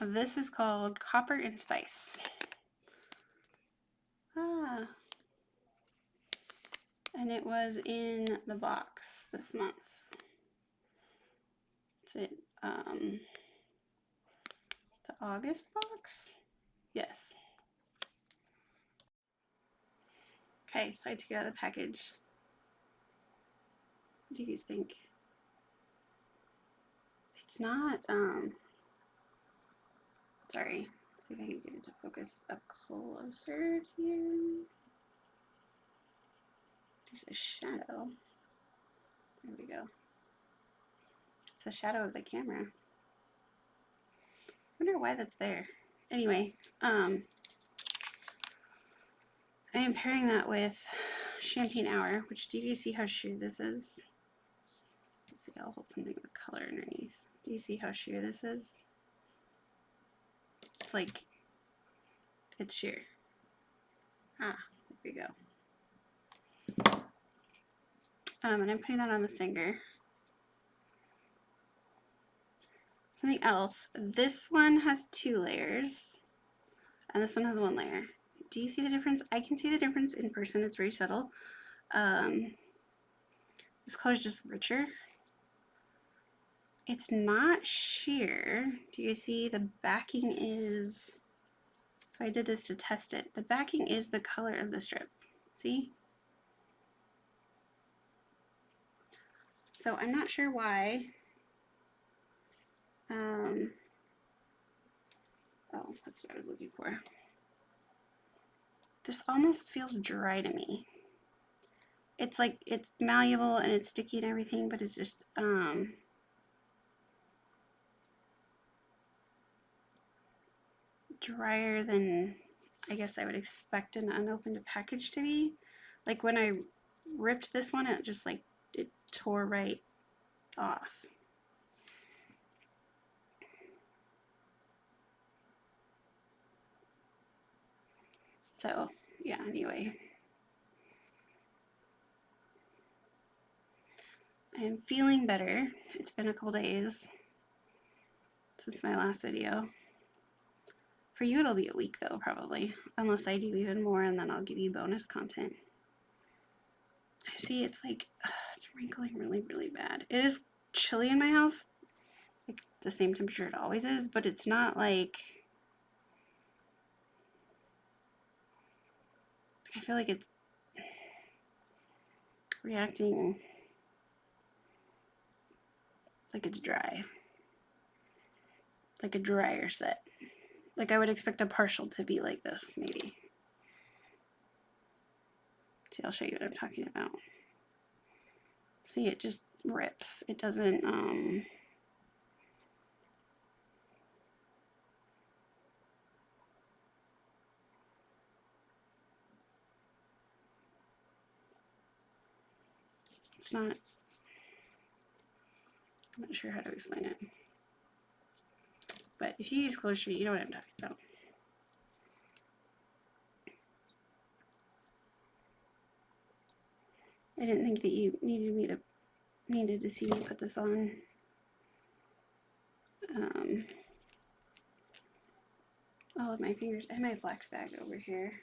This is called Copper and Spice. And it was in the box this month. Is it the August box? Yes. Okay, so I took it out of the package. What do you guys think? It's not, sorry. Let's see if I can get it to focus up closer to you. There's a shadow. There we go. It's the shadow of the camera. I wonder why that's there. Anyway, I am pairing that with Champagne Hour, which, do you guys see how sheer this is? Let's see, I'll hold something with color underneath. Do you see how sheer this is? It's like, it's sheer. Ah, there we go. And I'm putting that on the stinger. Something else, this one has 2 layers, and this one has 1 layer. Do you see the difference? I can see the difference in person, it's very subtle. This color is just richer. It's not sheer. Do you see the backing is, so I did this to test it. The backing is the color of the strip, see? So I'm not sure why. Oh, that's what I was looking for. This almost feels dry to me. It's like, it's malleable and it's sticky and everything, but it's just, drier than I guess I would expect an unopened package to be. Like when I ripped this one, it just like, it tore right off. So yeah, anyway. I am feeling better. It's been a couple days since my last video. For you, it'll be a week though, probably. Unless I do even more and then I'll give you bonus content. I see it's like, it's wrinkling really, really bad. It is chilly in my house. Like the same temperature it always is, but it's not like, I feel like it's reacting like it's dry. Like a drier set. Like I would expect a partial to be like this, maybe. See, I'll show you what I'm talking about. See, it just rips. It doesn't, it's not, I'm not sure how to explain it. But if you use Color Street, you know what I'm talking about. I didn't think that you needed to see me put this on. All of my fingers. I have my flax bag over here.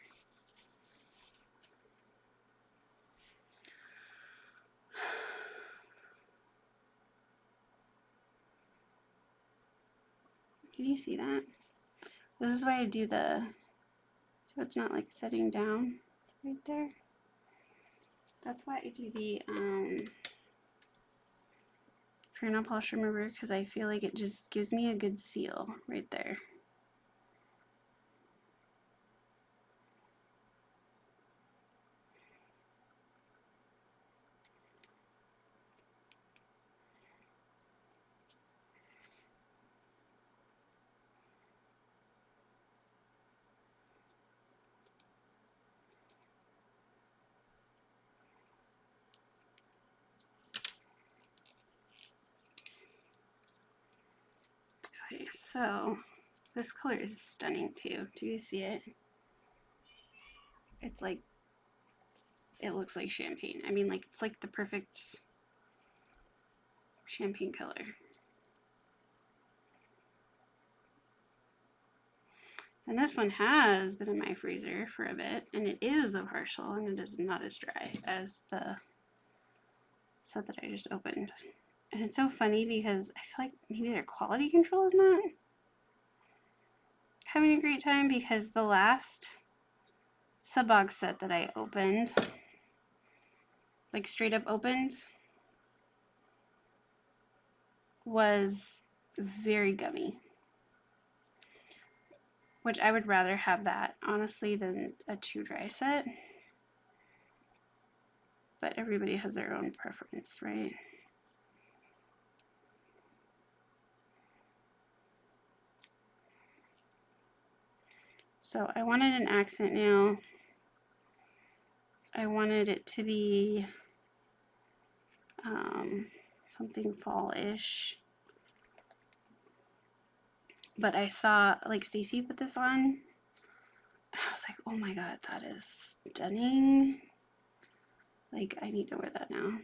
Can you see that? This is why I do the, so it's not like setting down right there. That's why I do the fingernail polish remover, because I feel like it just gives me a good seal right there. Okay, so this color is stunning too. Do you see it? It's like, it looks like champagne. I mean, like, it's like the perfect champagne color. And this one has been in my freezer for a bit, and it is a partial, and it is not as dry as the set that I just opened. And it's so funny because I feel like maybe their quality control is not having a great time, because the last Subox set that I opened, like straight up opened, was very gummy. Which I would rather have that, honestly, than a too dry set. But everybody has their own preference, right? So I wanted an accent nail. I wanted it to be something fall-ish. But I saw, like, Stacy put this on, and I was like, oh my god, that is stunning. Like, I need to wear that now.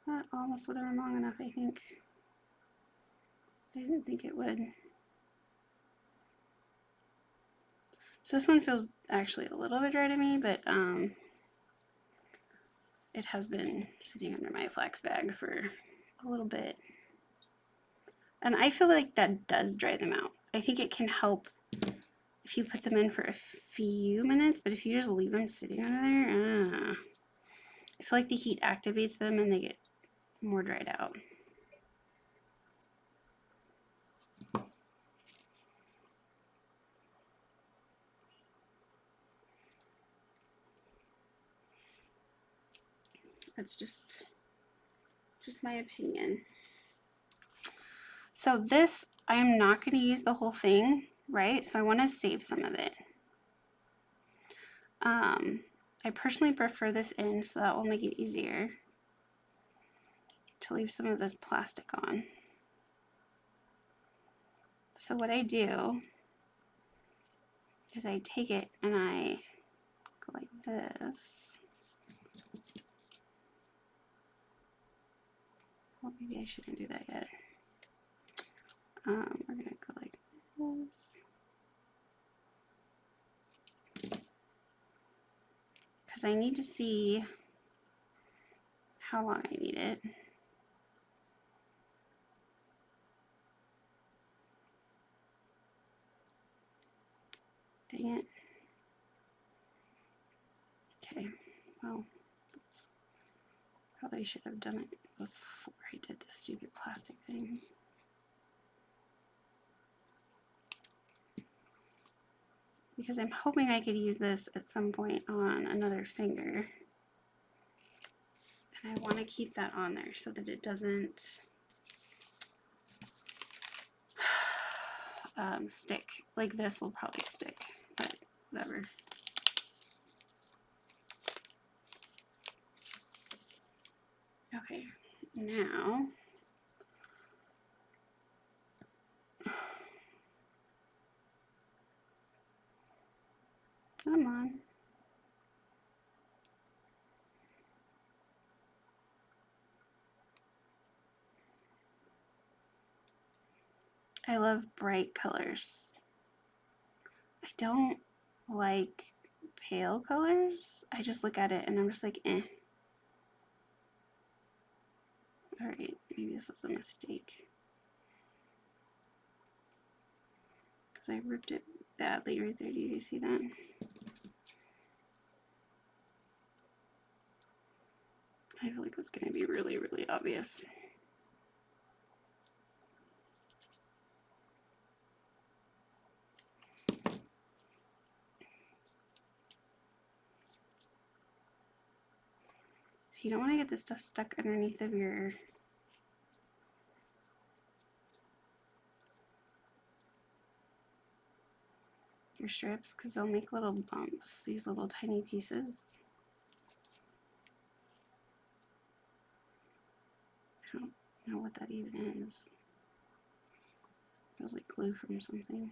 That almost would have been long enough, I think. I didn't think it would. So this one feels actually a little bit dry to me, but it has been sitting under my flax bag for a little bit. And I feel like that does dry them out. I think it can help if you put them in for a few minutes, but if you just leave them sitting under there, I feel like the heat activates them and they get more dried out. That's just my opinion. So this, I am not going to use the whole thing, right? So I want to save some of it. I personally prefer this in, so that will make it easier to leave some of this plastic on. So what I do is I take it and I go like this. Well, maybe I shouldn't do that yet. We're gonna go like this. Because I need to see how long I need it. Dang it. Okay, well, probably should have done it before I did this stupid plastic thing. Because I'm hoping I could use this at some point on another finger. And I want to keep that on there so that it doesn't stick. Like this will probably stick, but whatever. Okay, now come on. I love bright colors. I don't like pale colors. I just look at it and I'm just like, eh. Alright, maybe this was a mistake. Because I ripped it badly right there. Do you see that? I feel like it's going to be really, really obvious. So you don't want to get this stuff stuck underneath of your strips, because they'll make little bumps, these little tiny pieces. I don't know what that even is. It feels like glue from something.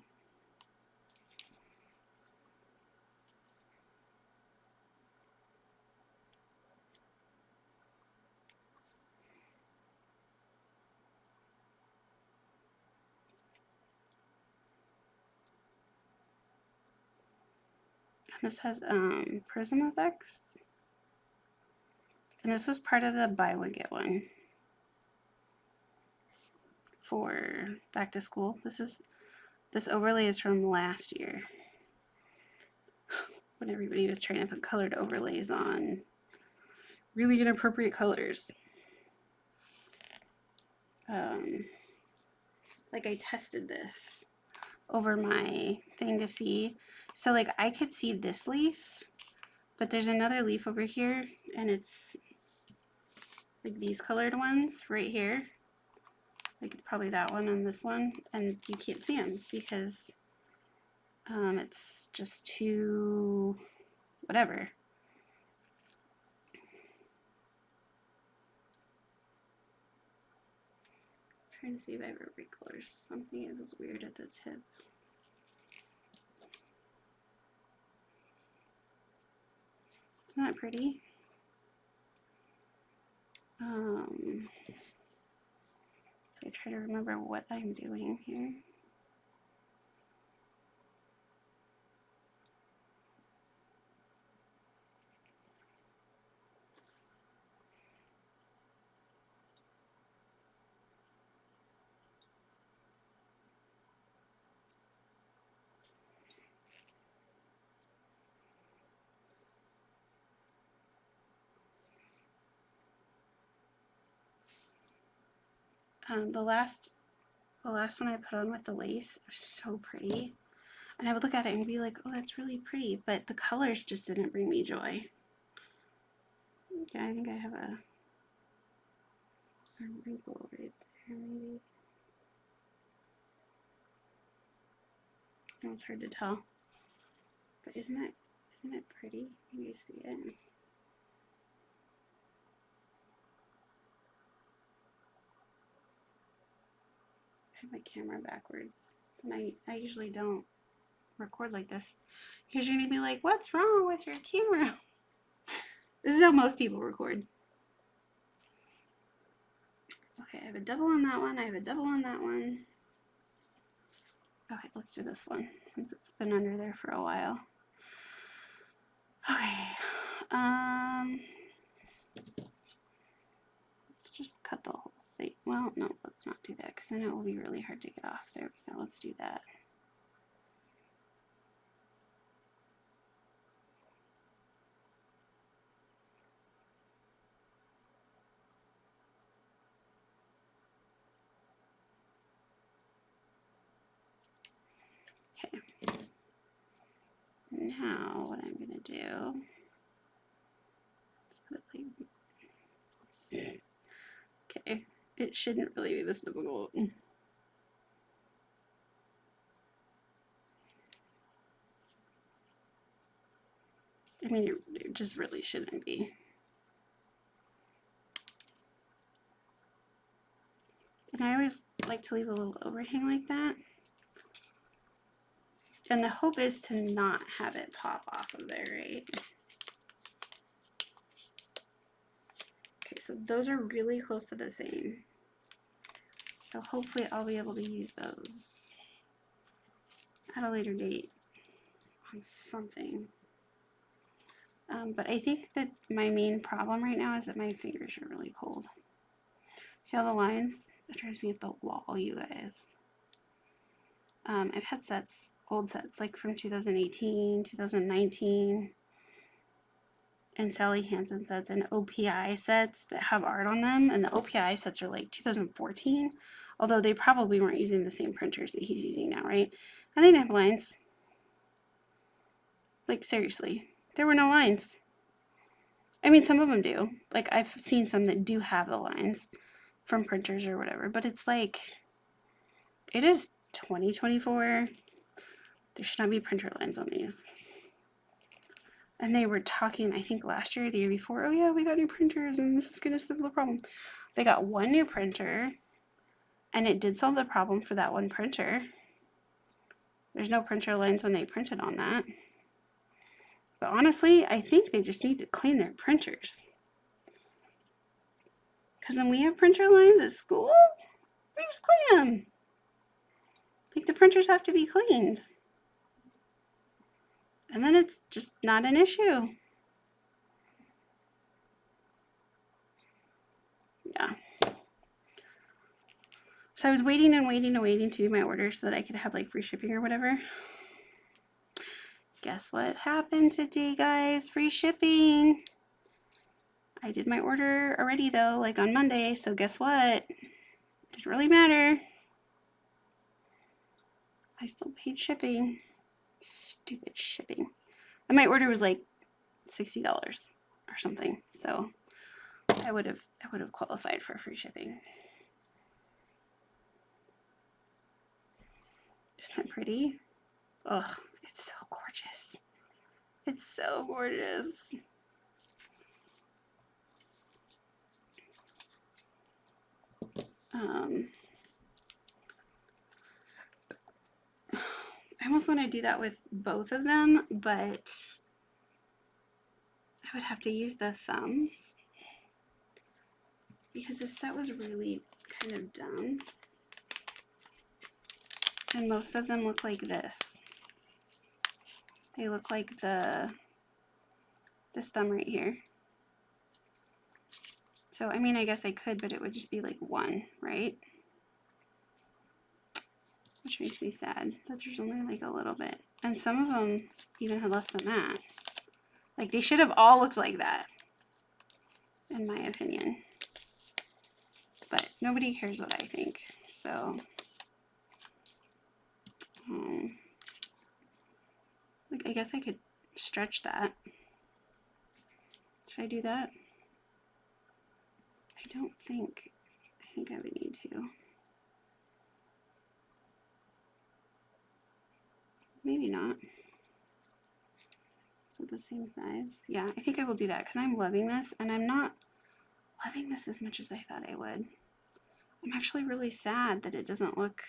This has Prism effects. And this was part of the buy one get one for back to school. This overlay is from last year when everybody was trying to put colored overlays on really inappropriate colors. Like I tested this over my thing to see. So like I could see this leaf, but there's another leaf over here and it's like these colored ones right here. Like probably that one and this one, and you can't see them because it's just too whatever. Trying to see if I ever recolors something. It was weird at the tip. Isn't that pretty? So I try to remember what I'm doing here. The last one I put on with the lace was so pretty. And I would look at it and be like, oh, that's really pretty. But the colors just didn't bring me joy. Yeah, I think I have a wrinkle right there, maybe. No, it's hard to tell. But isn't it pretty? Can you see it? I have my camera backwards. And I usually don't record like this. Because you're going to be like, what's wrong with your camera? This is how most people record. Okay, I have a double on that one. I have a double on that one. Okay, let's do this one since it's been under there for a while. Okay. Let's just cut the whole thing. Well, no, let's not do that because then it will be really hard to get off. There we go. Let's do that. Okay. Now what I'm going to do, put it like, okay, it shouldn't really be this difficult. I mean, it just really shouldn't be. And I always like to leave a little overhang like that. And the hope is to not have it pop off of there, right? Okay, so those are really close to the same. So hopefully I'll be able to use those at a later date on something. But I think that my main problem right now is that my fingers are really cold. See all the lines? It drives me up the wall, you guys. I've had sets, old sets, like from 2018, 2019, and Sally Hansen sets, and OPI sets that have art on them, and the OPI sets are like 2014, although they probably weren't using the same printers that he's using now, right? And they didn't have lines. Like, seriously, there were no lines. I mean, some of them do. Like, I've seen some that do have the lines from printers or whatever, but it's like, it is 2024. There should not be printer lines on these. And they were talking, I think last year or the year before, oh yeah, we got new printers and this is going to solve the problem. They got one new printer and it did solve the problem for that one printer. There's no printer lines when they printed on that. But honestly, I think they just need to clean their printers. Because when we have printer lines at school, we just clean them. Like the printers have to be cleaned. And then it's just not an issue. Yeah. So I was waiting and waiting and waiting to do my order so that I could have like free shipping or whatever. Guess what happened today, guys? Free shipping. I did my order already though, like on Monday, so guess what? Didn't really matter. I still paid shipping. Stupid shipping. And my order was like $60 or something. So I would have qualified for free shipping. Isn't that pretty? Ugh, it's so gorgeous. It's so gorgeous. I almost want to do that with both of them, but I would have to use the thumbs because this set was really kind of dumb. And most of them look like this. They look like this thumb right here. So, I mean, I guess I could, but it would just be like one, right? Which makes me sad that there's only like a little bit. And some of them even had less than that. Like they should have all looked like that, in my opinion. But nobody cares what I think. So, like I guess I could stretch that. Should I do that? I think I would need to. Maybe not. So the same size. Yeah, I think I will do that because I'm loving this and I'm not loving this as much as I thought I would. I'm actually really sad that it doesn't look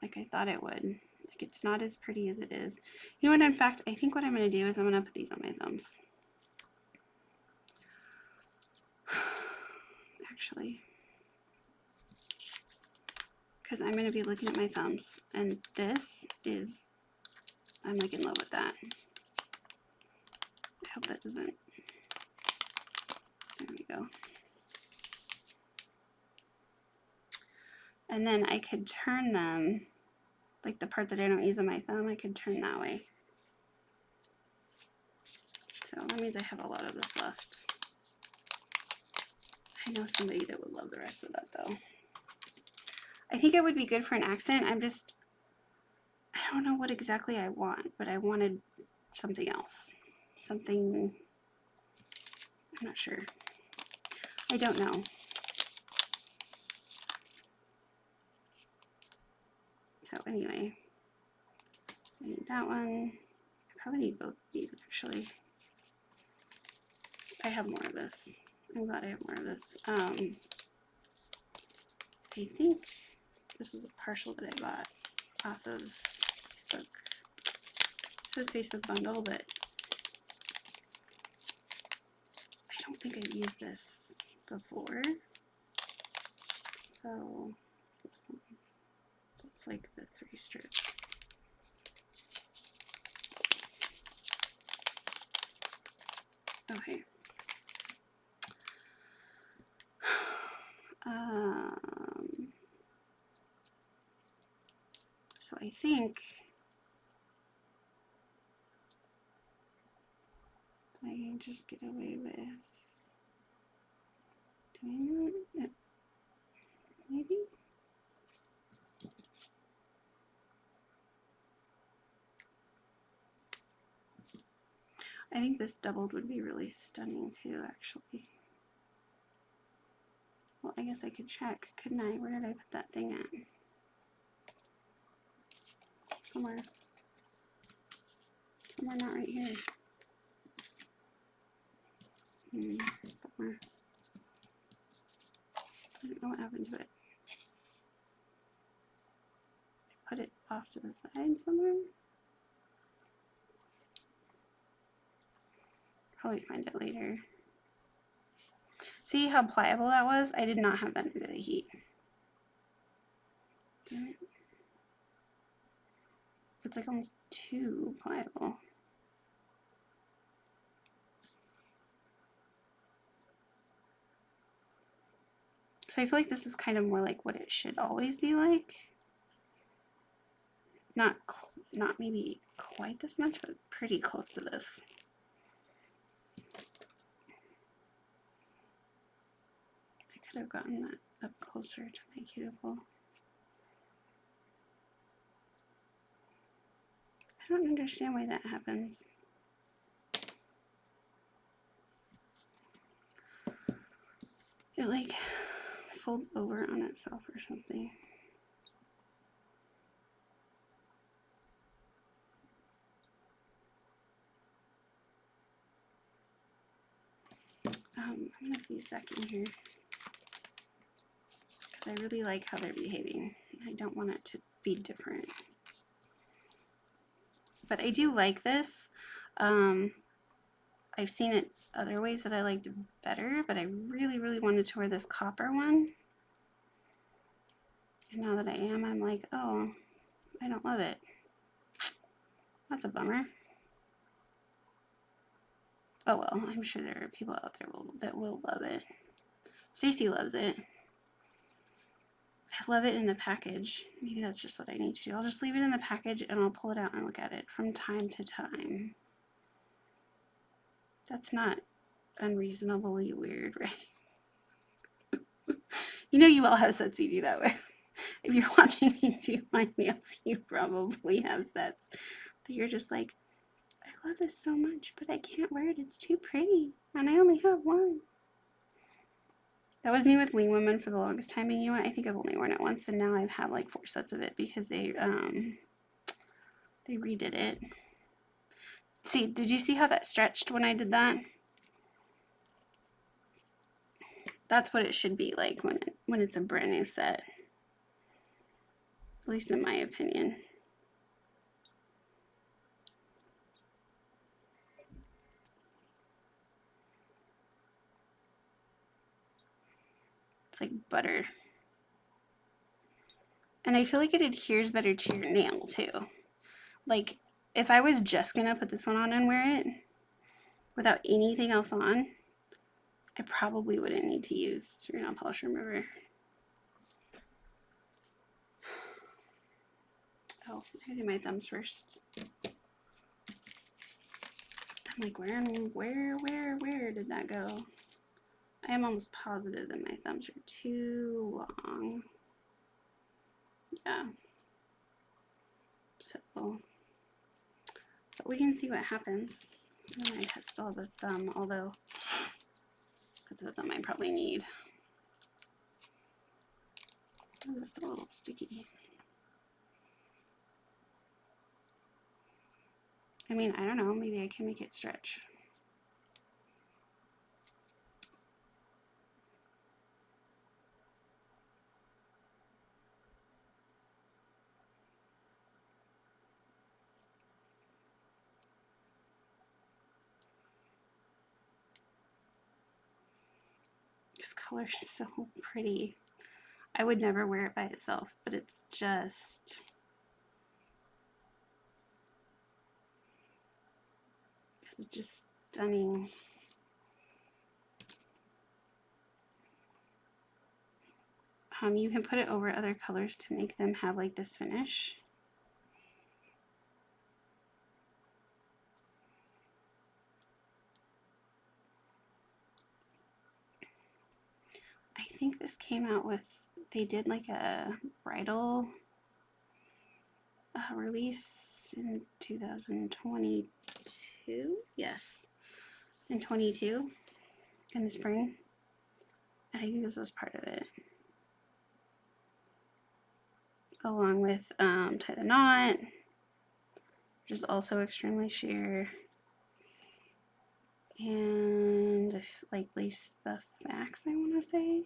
like I thought it would. Like it's not as pretty as it is. You know what, in fact, I think what I'm going to do is I'm going to put these on my thumbs. Actually. Because I'm going to be looking at my thumbs. And this is, I'm like in love with that. I hope that doesn't, there we go. And then I could turn them, like the part that I don't use on my thumb, I could turn that way. So that means I have a lot of this left. I know somebody that would love the rest of that though. I think it would be good for an accent. I don't know what exactly I want, but I wanted something else. Something, I'm not sure. I don't know. So anyway, I need that one. I probably need both of these actually. I have more of this. I'm glad I have more of this. I think this was a partial that I bought off of Facebook. It says Facebook bundle, but I don't think I've used this before. So it's this one. It's like the 3 strips. Okay. So I think I can just get away with doing that. Maybe. I think this doubled would be really stunning too, actually. Well, I guess I could check, couldn't I? Where did I put that thing at? Somewhere. Somewhere not right here. Bummer. I don't know what happened to it. I put it off to the side somewhere. Probably find it later. See how pliable that was? I did not have that under the heat. Damn it. It's like almost too pliable. So I feel like this is kind of more like what it should always be like. Not maybe quite this much, but pretty close to this. I could have gotten that up closer to my cuticle. I don't understand why that happens. It like folds over on itself or something. I'm gonna put these back in here because I really like how they're behaving. I don't want it to be different. But I do like this. I've seen it other ways that I liked better, but I really, really wanted to wear this copper one. And now that I am, I'm like, oh, I don't love it. That's a bummer. Oh well, I'm sure there are people out there that will love it. Stacey loves it. I love it in the package. Maybe that's just what I need to do. I'll just leave it in the package and I'll pull it out and look at it from time to time. That's not unreasonably weird, right? You know you all have sets you do that way. If you're watching me do my nails, you probably have sets that you're just like, I love this so much, but I can't wear it. It's too pretty, and I only have one. That was me with Wing Woman for the longest time, and you know what? I think I've only worn it once, and now I have like 4 sets of it because they redid it. See, did you see how that stretched when I did that? That's what it should be like when it's a brand new set. At least in my opinion. It's like butter. And I feel like it adheres better to your nail too. Like if I was just gonna put this one on and wear it without anything else on, I probably wouldn't need to use fingernail polish remover. Oh, I gotta do my thumbs first. I'm like, where did that go? I am almost positive that my thumbs are too long. Yeah. So we can see what happens. I might still have a thumb, although that's a thumb I probably need. Oh, that's a little sticky. I mean, I don't know, maybe I can make it stretch. This color is so pretty. I would never wear it by itself, but it's just stunning. You can put it over other colors to make them have like this finish. I think this came out with, they did like a bridal release in 2022. Yes, in 22 in the spring. And I think this was part of it. Along with Tie the Knot, which is also extremely sheer. And like Lace the Facts, I want to say,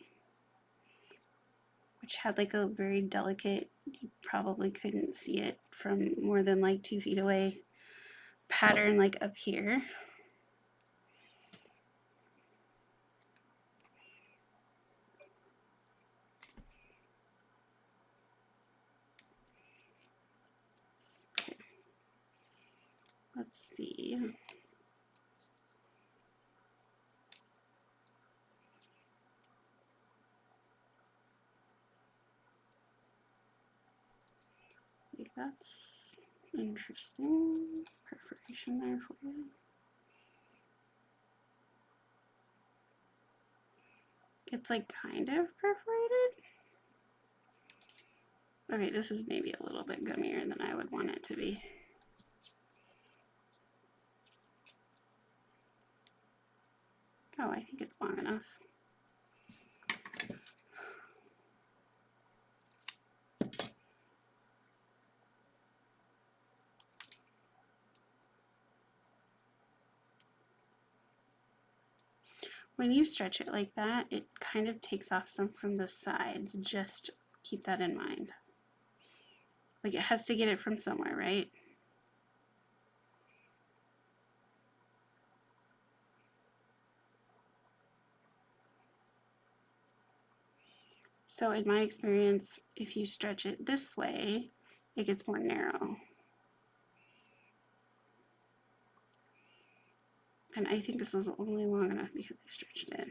which had like a very delicate, you probably couldn't see it from more than like 2 feet away, pattern like up here. Okay. let's see. Like that's interesting. Perforation there for you. It's like kind of perforated. Okay, this is maybe a little bit gummier than I would want it to be. Oh, I think it's long enough. When you stretch it like that, it kind of takes off some from the sides. Just keep that in mind. Like it has to get it from somewhere, right? So in my experience, if you stretch it this way, it gets more narrow. And I think this was only long enough because I stretched it.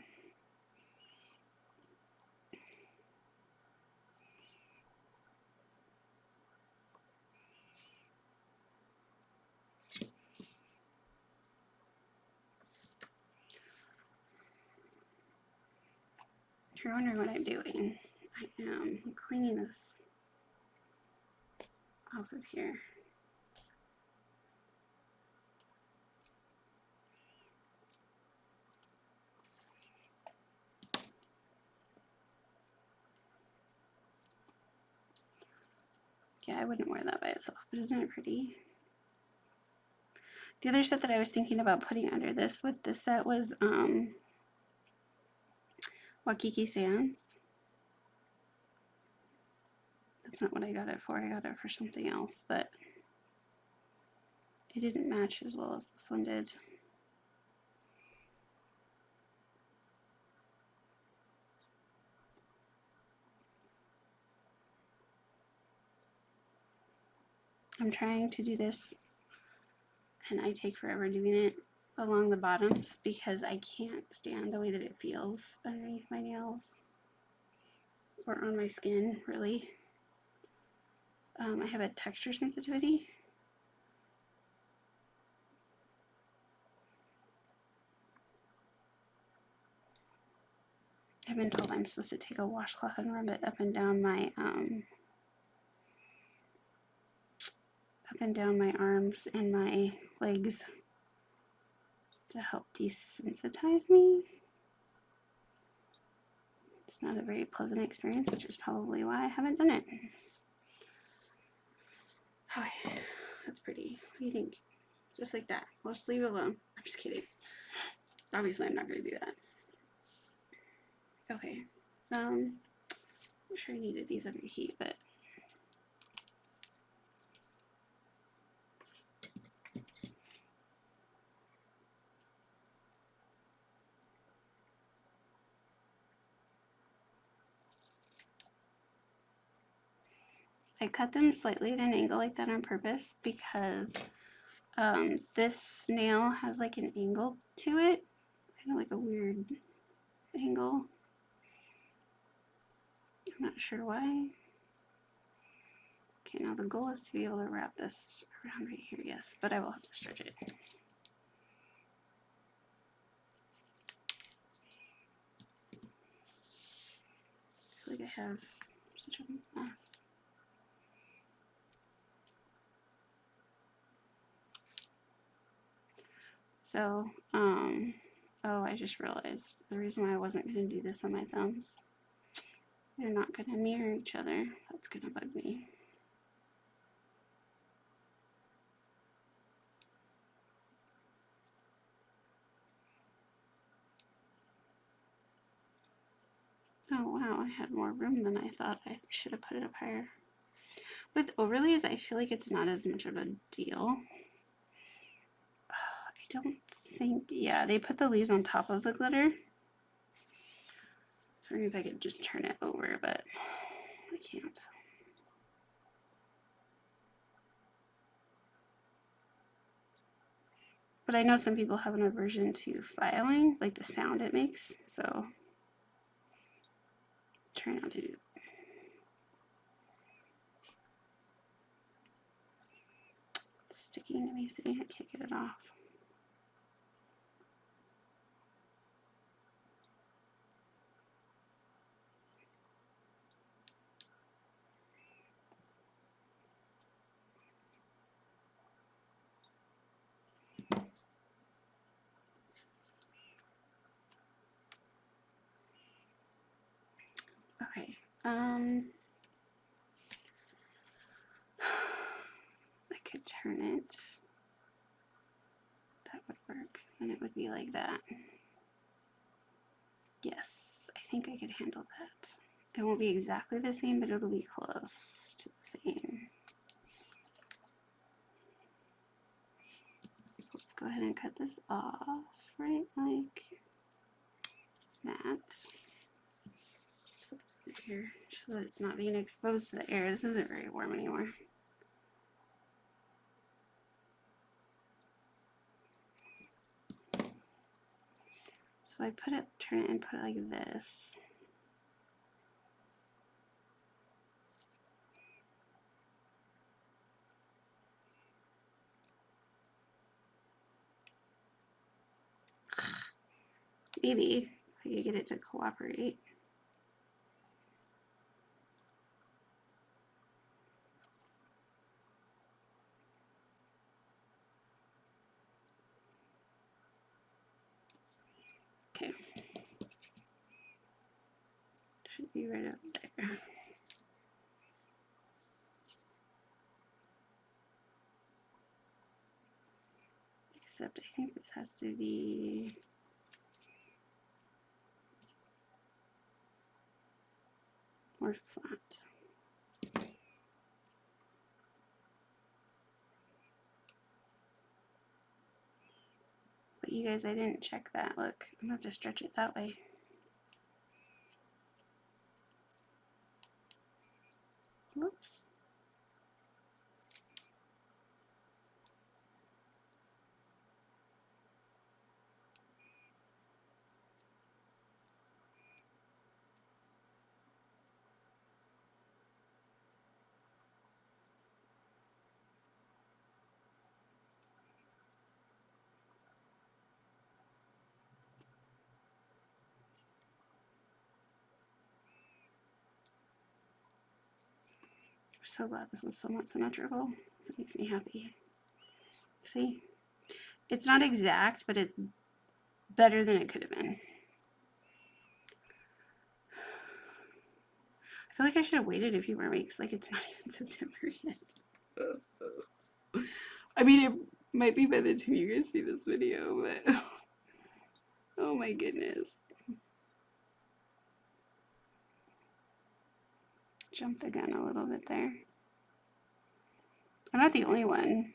If you're wondering what I'm doing, I am cleaning this off of here. Yeah, I wouldn't wear that by itself, but isn't it pretty? The other set that I was thinking about putting under this with this set was Waikiki Sands. That's not what I got it for. I got it for something else, but it didn't match as well as this one did. I'm trying to do this, and I take forever doing it along the bottoms because I can't stand the way that it feels underneath my nails or on my skin, really. I have a texture sensitivity. I've been told I'm supposed to take a washcloth and rub it up and down my arms and my legs to help desensitize me. It's not a very pleasant experience, which is probably why I haven't done it. Okay, that's pretty. What do you think? Just like that. I'll just leave it alone. I'm just kidding. Obviously, I'm not going to do that. Okay. I'm sure I needed these under heat, but I cut them slightly at an angle like that on purpose because this nail has like an angle to it, kind of like a weird angle. I'm not sure why. Okay, now the goal is to be able to wrap this around right here, yes, but I will have to stretch it. I feel like I have such a mess. So, oh, I just realized the reason why I wasn't going to do this on my thumbs. They're not going to mirror each other. That's going to bug me. Oh wow, I had more room than I thought. I should have put it up higher. With overlays, I feel like it's not as much of a deal. I don't think, yeah, they put the leaves on top of the glitter. I don't know if I could just turn it over, but I can't. But I know some people have an aversion to filing, like the sound it makes, so try not to do that. It's sticking to me, see, I can't get it off. Okay, I could turn it. That would work. Then it would be like that. Yes, I think I could handle that. It won't be exactly the same, but it'll be close to the same. So let's go ahead and cut this off, right like that. Let's put this in here so that it's not being exposed to the air. This isn't very warm anymore. So I put it, turn it and put it like this. Maybe I could get it to cooperate. Okay. Should be right up there. Except I think this has to be more flat. But you guys, I didn't check that. Look, I'm gonna have to stretch it that way. Whoops. I'm so glad this was somewhat symmetrical. That makes me happy. See? It's not exact, but it's better than it could have been. I feel like I should have waited a few more weeks. Like, it's not even September yet. I mean, it might be by the time you guys see this video, but oh my goodness. Jump the gun a little bit there. I'm not the only one.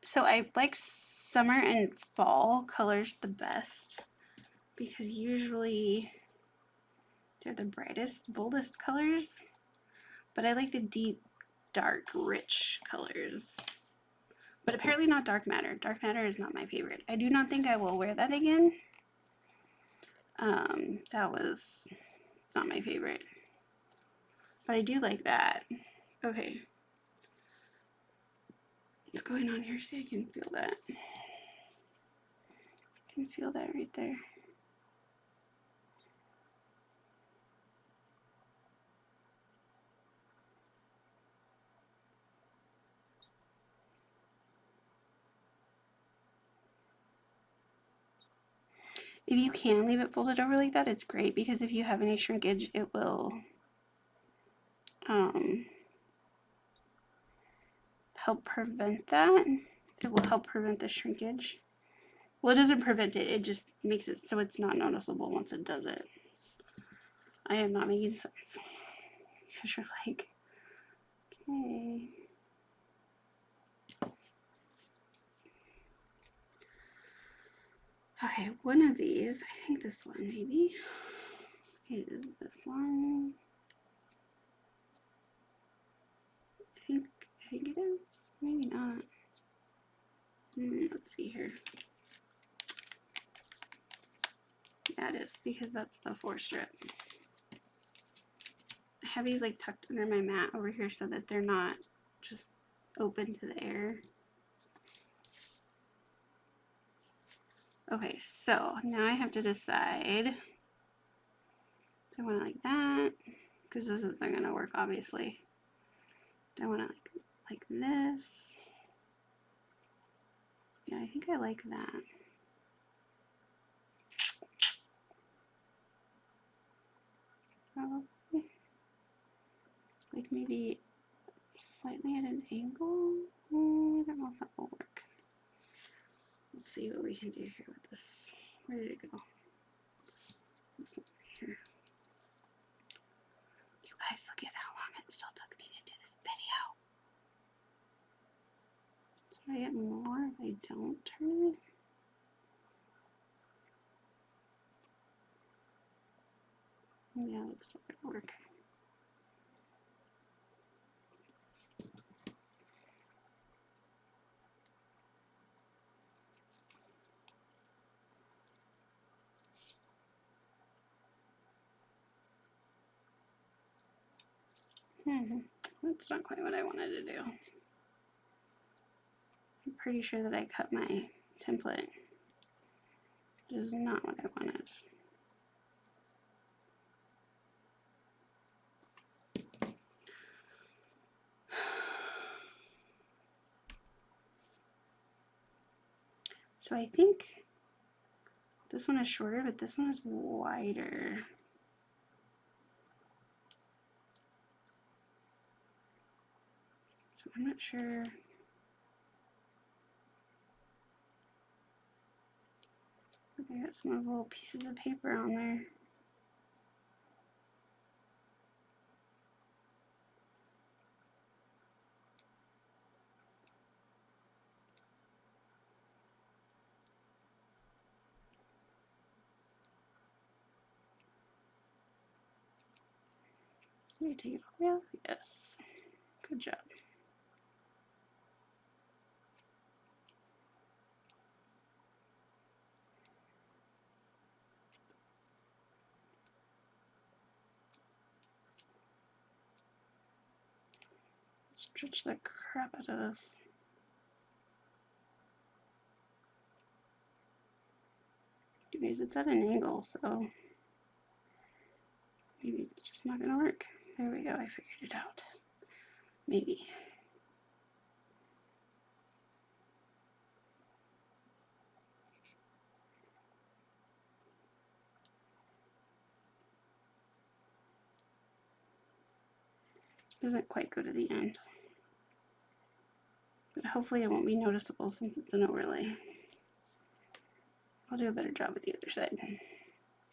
So I like summer and fall colors the best because usually they're the brightest, boldest colors, but I like the deep, dark, rich colors. But apparently not dark matter. Dark matter is not my favorite. I do not think I will wear that again. That was not my favorite. But I do like that. Okay. What's going on here? See, I can feel that. I can feel that right there. If you can leave it folded over like that, it's great because if you have any shrinkage, it will help prevent that. It will help prevent the shrinkage. Well, it doesn't prevent it, it just makes it so it's not noticeable once it does it. I am not making sense. Because you're like, okay. Okay, one of these, I think this one maybe. It is this one. I think it is. Maybe not. Let's see here. Yeah, it is, because that's the 4 strip. I have these like tucked under my mat over here so that they're not just open to the air. Okay, so now I have to decide, do I want it like that? Because this isn't gonna work, obviously. Do I want it like this? Yeah, I think I like that. Probably. Like maybe slightly at an angle. I don't know if that will work. Let's see what we can do here with this. Where did it go? This one right here. You guys, look at how long it still took me to do this video. Should I get more if I don't turn it? Yeah, that's not gonna work. That's not quite what I wanted to do. I'm pretty sure that I cut my template. It is not what I wanted. So I think this one is shorter, but this one is wider. So I'm not sure. I got some of those little pieces of paper on there. Did I take it all the way off? Yes. Good job. Stretch the crap out of this. Anyways, it's at an angle, so maybe it's just not gonna work. There we go, I figured it out. Maybe. Doesn't quite go to the end. But hopefully it won't be noticeable since it's an overlay. I'll do a better job with the other side.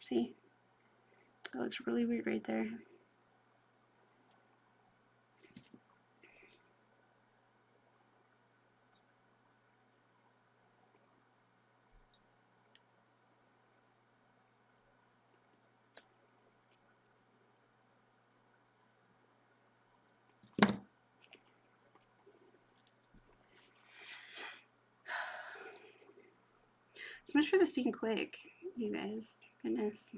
See? It looks really weird right there. So much for this being quick, you guys. Goodness.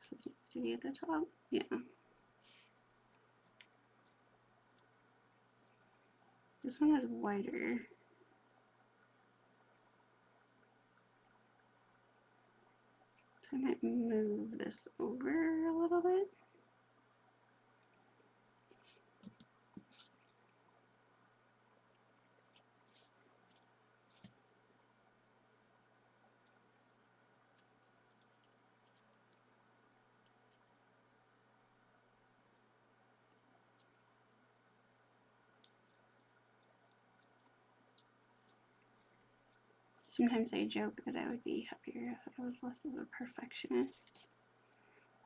So it needs to be at the top. Yeah. This one is wider. So I might move this over a little bit. Sometimes I joke that I would be happier if I was less of a perfectionist.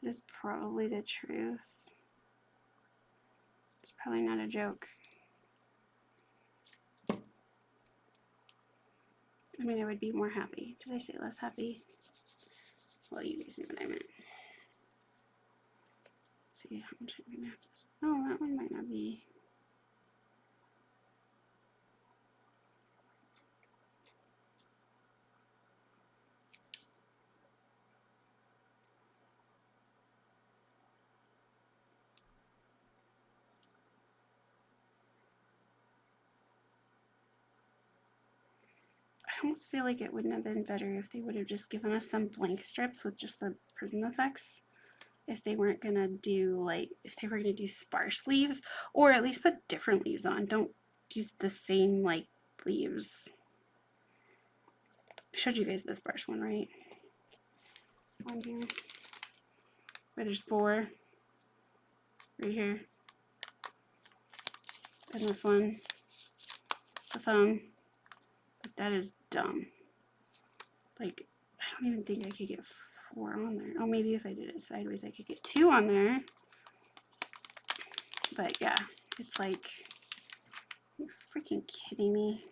It is probably the truth. It's probably not a joke. I mean, I would be more happy. Did I say less happy? Well, you guys knew what I meant. Let's see how much I'm gonna have to. Oh, that one might not be. almost feel like it wouldn't have been better if they would have just given us some blank strips with just the prism effects. If they weren't gonna do like, if they were gonna do sparse leaves, or at least put different leaves on. Don't use the same like leaves. I showed you guys the sparse one, right? On here. Where there's 4 right here. And this one, the thumb. That is dumb. Like, I don't even think I could get 4 on there. Oh, maybe if I did it sideways, I could get 2 on there. But yeah, it's like, you're freaking kidding me.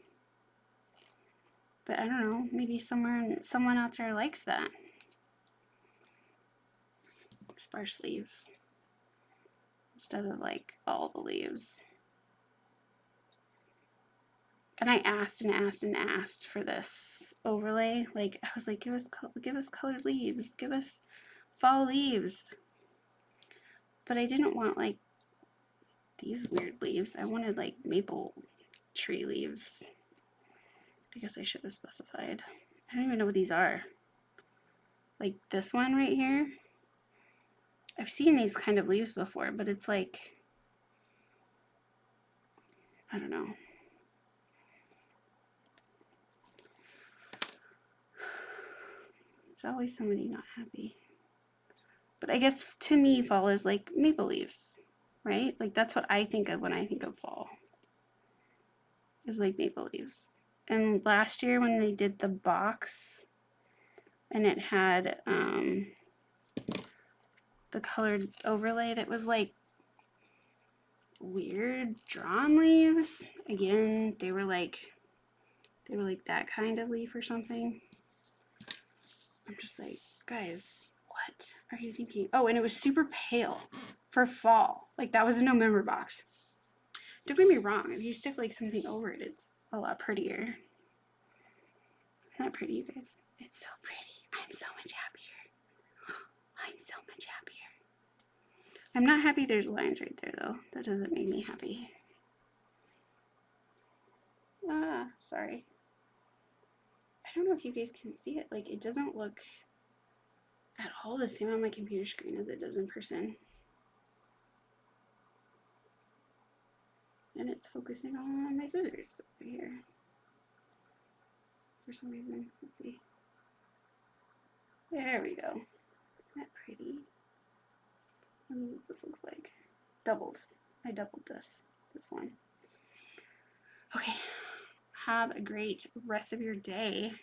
But I don't know, maybe someone out there likes that. Sparse leaves instead of like all the leaves. And I asked and asked and asked for this overlay. Like, I was like, give us colored leaves, give us fall leaves. But I didn't want like these weird leaves. I wanted like maple tree leaves. I guess I should have specified. I don't even know what these are. Like this one right here. I've seen these kind of leaves before, but it's like, I don't know. There's always somebody not happy. But I guess to me, fall is like maple leaves, right? Like that's what I think of when I think of fall. Is like maple leaves. And last year when they did the box and it had the colored overlay that was like weird drawn leaves, again, they were like that kind of leaf or something. I'm just like, guys, what are you thinking? Oh, and it was super pale for fall. Like that was a November box. Don't get me wrong, if you stick like something over it, it's a lot prettier. Isn't that pretty, you guys? It's so pretty. I'm so much happier. I'm so much happier. I'm not happy there's lines right there though. That doesn't make me happy. Ah, sorry. I don't know if you guys can see it. Like it doesn't look at all the same on my computer screen as it does in person. And it's focusing on my scissors over here. For some reason, let's see. There we go. Isn't that pretty? This is what this looks like. Doubled. I doubled this one. Okay. Have a great rest of your day.